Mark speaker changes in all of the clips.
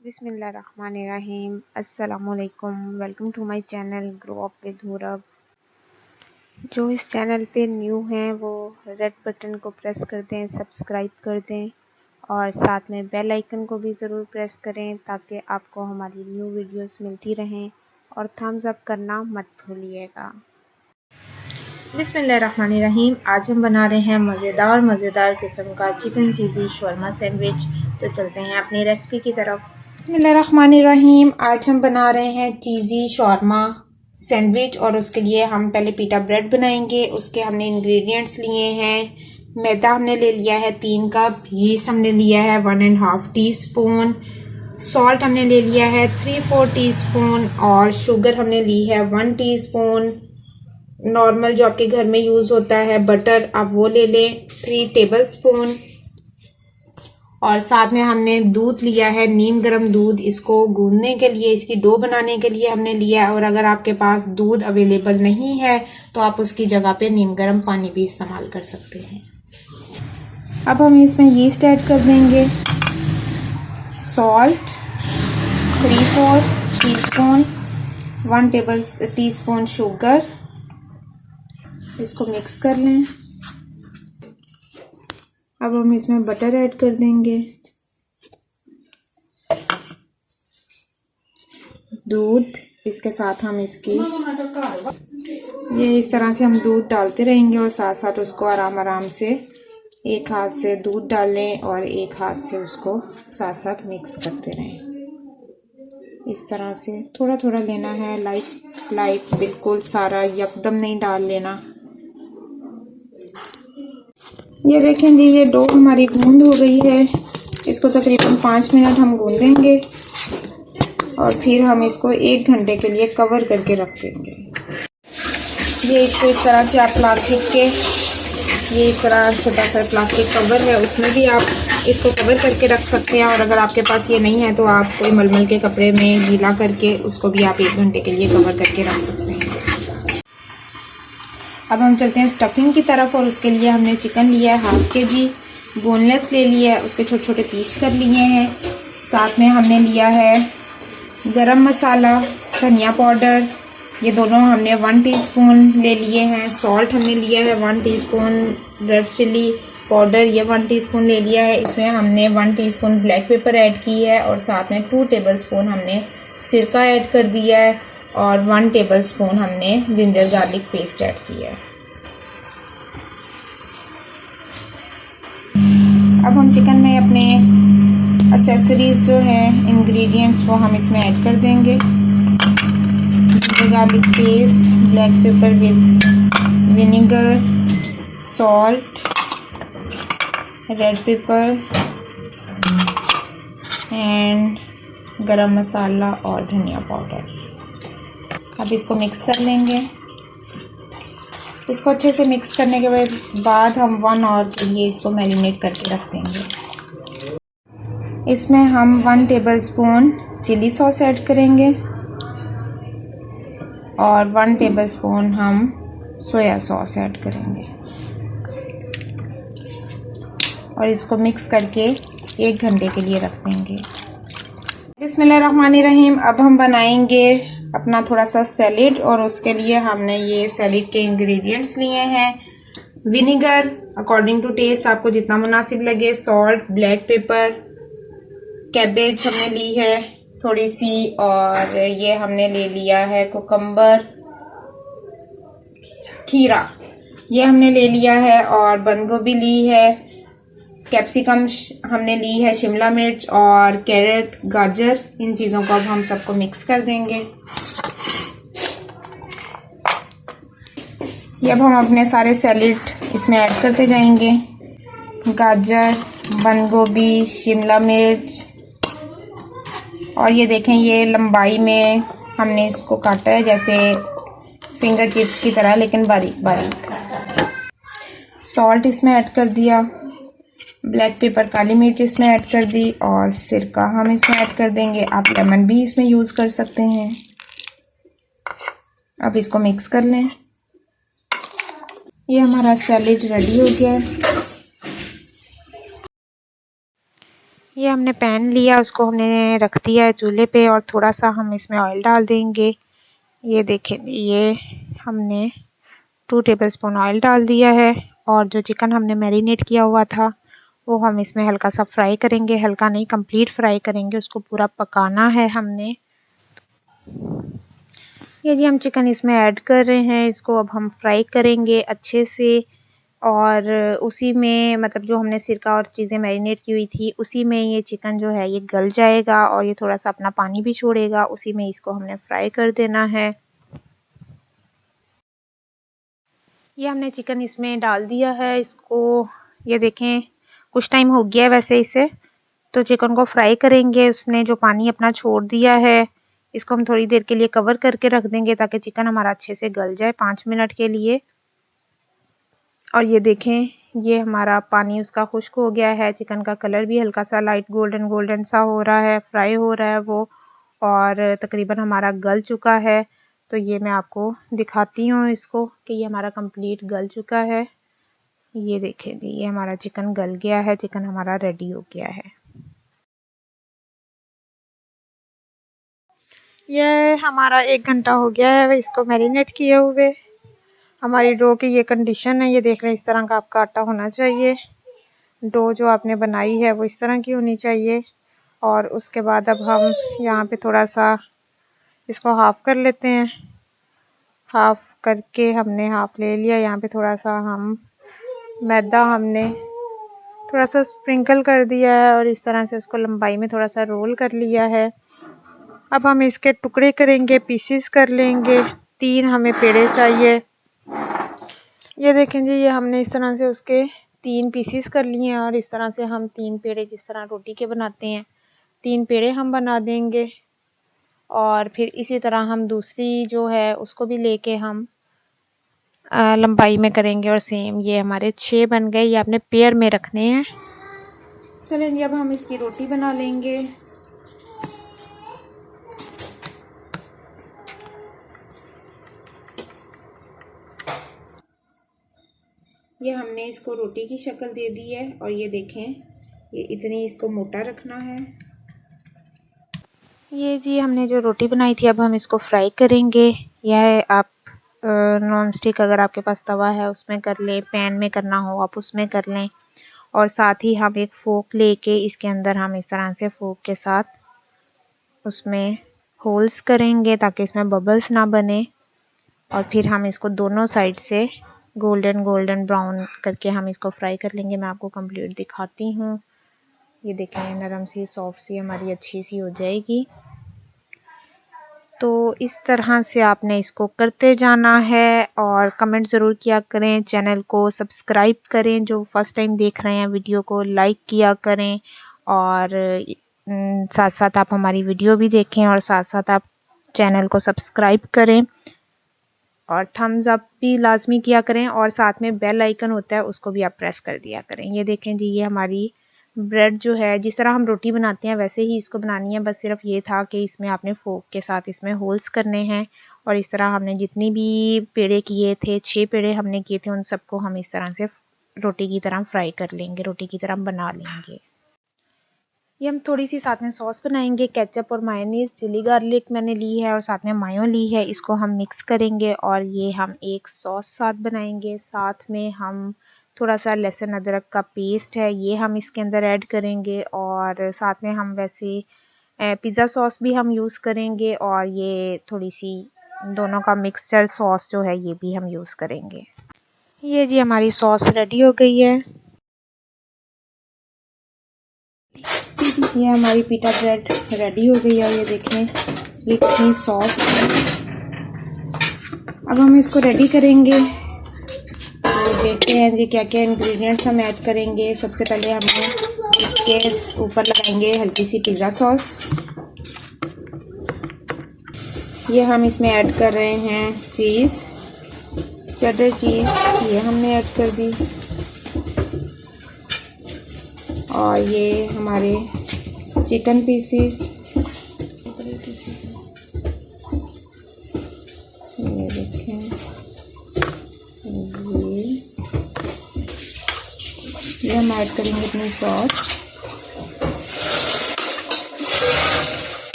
Speaker 1: बिस्मिल्लाहिर्रहमानिर्रहीम। अस्सलामुअलैकुम। Welcome to my channel grow up with Hurab. जो इस चैनल पे न्यू हैं वो रेड बटन को प्रेस कर दें, सब्सक्राइब कर दें और साथ में बेल आइकन को भी ज़रूर प्रेस करें ताकि आपको हमारी न्यू वीडियोस मिलती रहें और थम्स अप करना मत भूलिएगा।
Speaker 2: बिस्मिल्लाहिर्रहमानिर्रहीम। आज हम बना रहे हैं मज़ेदार किस्म का चिकन चीज़ी शवर्मा सैंडविच। तो चलते हैं अपनी रेसिपी की तरफ। बिस्मिल्लाहिर्रहमानिर्रहीम। आज हम बना रहे हैं चीज़ी शवर्मा सैंडविच और उसके लिए हम पहले पीटा ब्रेड बनाएंगे। उसके हमने इंग्रेडिएंट्स लिए हैं। मैदा हमने ले लिया है 3 कप, यीस्ट हमने लिया है 1.5 टीस्पून, सॉल्ट हमने ले लिया है 3-4 टीस्पून और शुगर हमने ली है 1 टीस्पून। नॉर्मल जो आपके घर में यूज़ होता है बटर, आप वो ले लें 3 टेबलस्पून। और साथ में हमने दूध लिया है, नीम गर्म दूध। इसको गूंदने के लिए, इसकी डो बनाने के लिए हमने लिया है। और अगर आपके पास दूध अवेलेबल नहीं है तो आप उसकी जगह पे नीम गर्म पानी भी इस्तेमाल कर सकते हैं। अब हम इसमें यीस्ट ऐड कर देंगे, salt 3-4 teaspoon, 1 table teaspoon sugar. इसको मिक्स कर लें। अब हम इसमें बटर ऐड कर देंगे, दूध, इसके साथ हम इसकी ये इस तरह से हम दूध डालते रहेंगे और साथ साथ उसको आराम से एक हाथ से दूध डालें और एक हाथ से उसको साथ साथ मिक्स करते रहें। इस तरह से थोड़ा थोड़ा लेना है, लाइट बिल्कुल सारा यकदम नहीं डाल लेना। ये देखें जी, ये डो हमारी गूंद हो गई है। इसको तकरीबन 5 मिनट हम गूंदेंगे और फिर हम इसको 1 घंटे के लिए कवर करके रख देंगे। ये इसको इस तरह से आप प्लास्टिक के, ये इस तरह छोटा सा प्लास्टिक कवर है, उसमें भी आप इसको कवर करके रख सकते हैं। और अगर आपके पास ये नहीं है तो आप कोई मलमल के कपड़े में गीला करके उसको भी आप 1 घंटे के लिए कवर करके रख सकते हैं। अब हम चलते हैं स्टफिंग की तरफ। और उसके लिए हमने चिकन लिया है 1/2 kg, बोनलेस ले लिया है, उसके छोटे छोटे पीस कर लिए हैं। साथ में हमने लिया है गरम मसाला, धनिया पाउडर, ये दोनों हमने 1 टीस्पून ले लिए हैं। सॉल्ट हमने लिया है 1 टीस्पून, रेड चिली पाउडर ये 1 टीस्पून ले लिया है। इसमें हमने 1 टीस्पून ब्लैक पेपर ऐड की है और साथ में 2 टेबलस्पून हमने सिरका ऐड कर दिया है और 1 टेबलस्पून हमने जिंजर गार्लिक पेस्ट ऐड किया है। अब हम चिकन में अपने एक्सेसरीज जो हैं, इंग्रेडिएंट्स, वो हम इसमें ऐड कर देंगे। Ginger garlic paste, black pepper with vinegar, salt, red pepper and गरम मसाला और धनिया पाउडर। अब इसको मिक्स कर लेंगे। इसको अच्छे से मिक्स करने के बाद हम 1 आवर के लिए इसको मैरिनेट करके रख देंगे। इसमें हम 1 टेबलस्पून चिली सॉस ऐड करेंगे और 1 टेबलस्पून हम सोया सॉस ऐड करेंगे और इसको मिक्स करके 1 घंटे के लिए रख देंगे। बिस्मिल्लाहिर्रहमानिर्रहीम। अब हम बनाएंगे अपना थोड़ा सा सैलेड और उसके लिए हमने ये सैलेड के इंग्रेडिएंट्स लिए हैं। विनेगर अकॉर्डिंग टू टेस्ट, आपको जितना मुनासिब लगे, सॉल्ट, ब्लैक पेपर, कैबेज हमने ली है थोड़ी सी, और ये हमने ले लिया है कुकम्बर, खीरा ये हमने ले लिया है, और बंद गोभी ली है, कैप्सिकम हमने ली है, शिमला मिर्च और कैरेट, गाजर। इन चीज़ों को अब हम सबको मिक्स कर देंगे। ये अब हम अपने सारे सैलेड इसमें ऐड करते जाएंगे। गाजर, बंद गोभी, शिमला मिर्च, और ये देखें ये लंबाई में हमने इसको काटा है जैसे फिंगर चिप्स की तरह, लेकिन बारीक बारीक। सॉल्ट इसमें ऐड कर दिया, ब्लैक पेपर, काली मिर्च इसमें ऐड कर दी और सिरका हम इसमें ऐड कर देंगे। आप लेमन भी इसमें यूज़ कर सकते हैं। अब इसको मिक्स कर लें। ये हमारा सैलेड रेडी हो गया है।
Speaker 1: ये हमने पैन लिया, उसको हमने रख दिया है चूल्हे पे और थोड़ा सा हम इसमें ऑयल डाल देंगे। ये देखें, ये हमने 2 टेबलस्पून ऑयल डाल दिया है और जो चिकन हमने मैरिनेट किया हुआ था वो हम इसमें हल्का सा फ्राई करेंगे। हल्का नहीं, कंप्लीट फ्राई करेंगे, उसको पूरा पकाना है हमने। ये जी हम चिकन इसमें ऐड कर रहे हैं, इसको अब हम फ्राई करेंगे अच्छे से और उसी में मतलब जो हमने सिरका और चीज़ें मैरिनेट की हुई थी उसी में ये चिकन जो है ये गल जाएगा और ये थोड़ा सा अपना पानी भी छोड़ेगा, उसी में इसको हमने फ्राई कर देना है। ये हमने चिकन इसमें डाल दिया है, इसको ये देखें कुछ टाइम हो गया है वैसे इसे, तो चिकन को फ्राई करेंगे। उसने जो पानी अपना छोड़ दिया है इसको हम थोड़ी देर के लिए कवर करके रख देंगे ताकि चिकन हमारा अच्छे से गल जाए 5 मिनट के लिए। और ये देखें, ये हमारा पानी उसका खुश्क हो गया है, चिकन का कलर भी हल्का सा लाइट गोल्डन गोल्डन सा हो रहा है, फ्राई हो रहा है वो और तकरीबन हमारा गल चुका है। तो ये मैं आपको दिखाती हूँ इसको कि ये हमारा कंप्लीट गल चुका है। ये देखें जी, ये हमारा चिकन गल गया है, चिकन हमारा रेडी हो गया है। ये हमारा 1 घंटा हो गया है इसको मैरिनेट किए हुए। हमारी डो की ये कंडीशन है, ये देख रहे हैं, इस तरह का आपका आटा होना चाहिए। डो जो आपने बनाई है वो इस तरह की होनी चाहिए। और उसके बाद अब हम यहाँ पे थोड़ा सा इसको हाफ कर लेते हैं। हाफ करके हमने हाफ ले लिया। यहाँ पे थोड़ा सा हम मैदा हमने थोड़ा सा स्प्रिंकल कर दिया है और इस तरह से उसको लंबाई में थोड़ा सा रोल कर लिया है। अब हम इसके टुकड़े करेंगे, पीसेस कर लेंगे। 3 हमें पेड़े चाहिए। ये देखें जी, ये हमने इस तरह से उसके 3 पीसेस कर लिए हैं और इस तरह से हम 3 पेड़े जिस तरह रोटी के बनाते हैं 3 पेड़े हम बना देंगे। और फिर इसी तरह हम दूसरी जो है उसको भी लेके हम लंबाई में करेंगे और सेम ये हमारे 6 बन गए। ये आपने पेयर में रखने हैं। चलें जी, अब हम इसकी रोटी बना लेंगे। ये हमने इसको रोटी की शक्ल दे दी है और ये देखें, ये इतनी इसको मोटा रखना है। ये जी हमने जो रोटी बनाई थी अब हम इसको फ्राई करेंगे। यह आप नॉन स्टिक अगर आपके पास तवा है उसमें कर लें, पैन में करना हो आप उसमें कर लें। और साथ ही हम एक फोक लेके इसके अंदर हम इस तरह से फोक के साथ उसमें होल्स करेंगे ताकि इसमें बबल्स ना बने। और फिर हम इसको दोनों साइड से गोल्डन गोल्डन ब्राउन करके हम इसको फ्राई कर लेंगे। मैं आपको कंप्लीट दिखाती हूँ। ये देखें, नरम सी सॉफ्ट सी हमारी अच्छी सी हो जाएगी। तो इस तरह से आपने इसको करते जाना है और कमेंट ज़रूर किया करें। चैनल को सब्सक्राइब करें, जो फर्स्ट टाइम देख रहे हैं वीडियो को लाइक किया करें और साथ साथ आप हमारी वीडियो भी देखें और साथ साथ आप चैनल को सब्सक्राइब करें और थम्स अप भी लाजमी किया करें और साथ में बेल आइकन होता है उसको भी आप प्रेस कर दिया करें। ये देखें जी, ये हमारी ब्रेड जो है जिस तरह हम रोटी बनाते हैं वैसे ही इसको बनानी है, बस सिर्फ ये था कि इसमें आपने फोक के साथ इसमें होल्स करने हैं। और इस तरह हमने जितनी भी पेड़े किए थे, 6 पेड़े हमने किए थे, उन सबको हम इस तरह से रोटी की तरह फ्राई कर लेंगे, रोटी की तरह बना लेंगे। ये हम थोड़ी सी साथ में सॉस बनाएंगे, केचप और मायोनीज, चिली गार्लिक मैंने ली है और साथ में मायो ली है। इसको हम मिक्स करेंगे और ये हम एक सॉस साथ बनाएंगे। साथ में हम थोड़ा सा लहसुन अदरक का पेस्ट है ये हम इसके अंदर ऐड करेंगे और साथ में हम वैसे पिज़्ज़ा सॉस भी हम यूज़ करेंगे और ये थोड़ी सी दोनों का मिक्सचर सॉस जो है ये भी हम यूज़ करेंगे। ये जी हमारी सॉस रेडी हो गई है। ये हमारी पिटा ब्रेड रेडी हो गई है। ये देखें, ये कितनी सॉफ्ट है। अब हम इसको रेडी करेंगे तो देखते हैं जी क्या क्या इंग्रेडिएंट्स हम ऐड करेंगे। सबसे पहले हमने इसके ऊपर लगाएंगे हल्की सी पिज़्ज़ा सॉस। ये हम इसमें ऐड कर रहे हैं चीज़, चेडर चीज़, ये हमने ऐड कर दी। और ये हमारे चिकन पीसीस, ये देखें, ये हम ऐड करेंगे अपनी सॉस।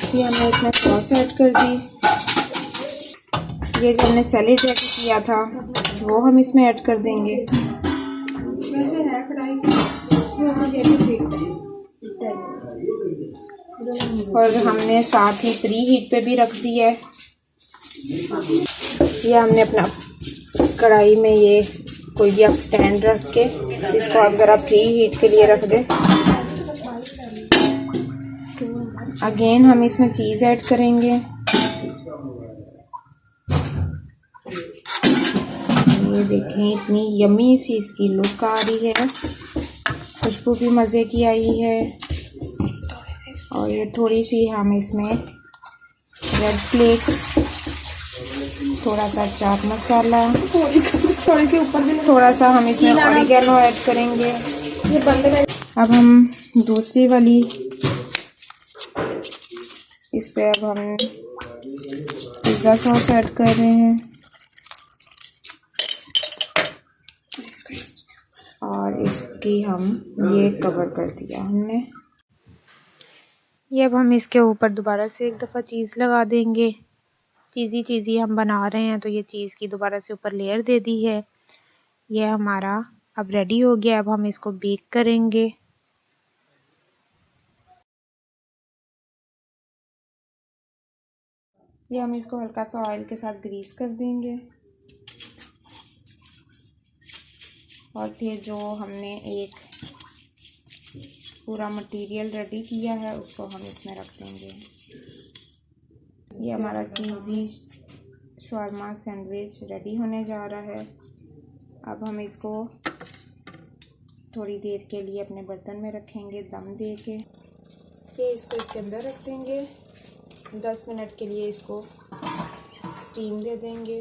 Speaker 2: ये हमने इसमें सॉस ऐड कर दी। ये जो हमने सैलेड रेडी किया था वो हम इसमें ऐड कर देंगे। और हमने साथ ही प्री हीट पे भी रख दी है। ये हमने अपना कढ़ाई में ये कोई भी आप स्टैंड रख के इसको आप ज़रा प्री हीट के लिए रख दें। अगेन हम इसमें चीज़ ऐड करेंगे। ये देखें इतनी यमी सी इसकी लुक आ रही है, खुशबू भी मज़े की आई है। और ये थोड़ी सी हम इसमें रेड फ्लेक्स, थोड़ा सा चाट मसाला, थोड़ा सा हम इसमें ऑरिगेनो ऐड करेंगे। अब हम दूसरी वाली इस पे अब हम पिज़्ज़ा सॉस ऐड कर रहे हैं और इसकी हम ये कवर कर दिया हमने।
Speaker 1: ये अब हम इसके ऊपर दोबारा से एक दफ़ा चीज़ लगा देंगे। चीज़ी हम बना रहे हैं तो ये चीज़ की दोबारा से ऊपर लेयर दे दी है। ये हमारा अब रेडी हो गया। अब हम इसको बेक करेंगे।
Speaker 2: ये हम इसको हल्का सा ऑयल के साथ ग्रीस कर देंगे और फिर जो हमने एक पूरा मटेरियल रेडी किया है उसको हम इसमें रख देंगे। ये हमारा चीज़ी शॉर्मा सैंडविच रेडी होने जा रहा है। अब हम इसको थोड़ी देर के लिए अपने बर्तन में रखेंगे दम दे के। फिर इसको इसके अंदर रख देंगे। 10 मिनट के लिए इसको स्टीम दे देंगे।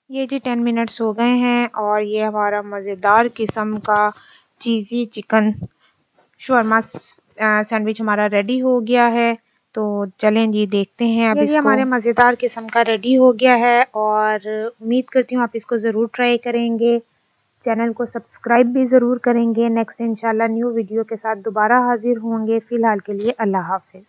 Speaker 1: ये जी 10 मिनट्स हो गए हैं और ये हमारा मज़ेदार किस्म का चीज़ी चिकन शॉर्मा सैंडविच हमारा रेडी हो गया है। तो चलें जी देखते हैं अब इसको। हमारे मज़ेदार किस्म का रेडी हो गया है और उम्मीद करती हूँ आप इसको ज़रूर ट्राई करेंगे। चैनल को सब्सक्राइब भी ज़रूर करेंगे। नेक्स्ट इंशाल्लाह न्यू वीडियो के साथ दोबारा हाजिर होंगे। फ़िलहाल के लिए अल्लाह हाफ़िज़।